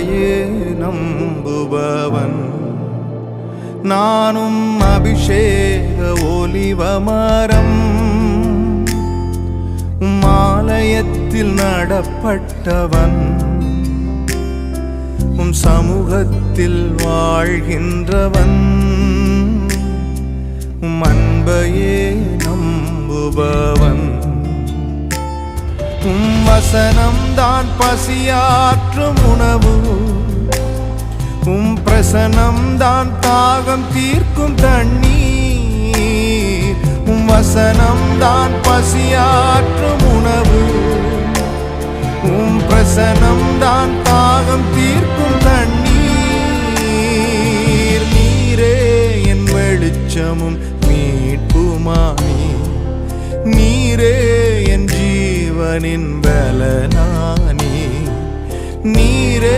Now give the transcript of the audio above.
அன்பையே நம்புபவன். நானும் அபிஷேக ஒலிவமரம், ஆலயத்தில் நடப்பட்டவன், சமூகத்தில் வாழ்கின்றவன், அன்பையே நம்புபவன். வசனம்தான் பசியாற்றும் உணவு, பிரசனம்தான் தாகம் தீர்க்கும் தண்ணீர். வசனம்தான் பசியாற்றும் உணவு, பிரசனம்தான் தாகம் தீர்க்கும் தண்ணீர். நீரே என் வெளிச்சமும் மீட்புமானி, நீரே என் ஜீவனின் பலனா.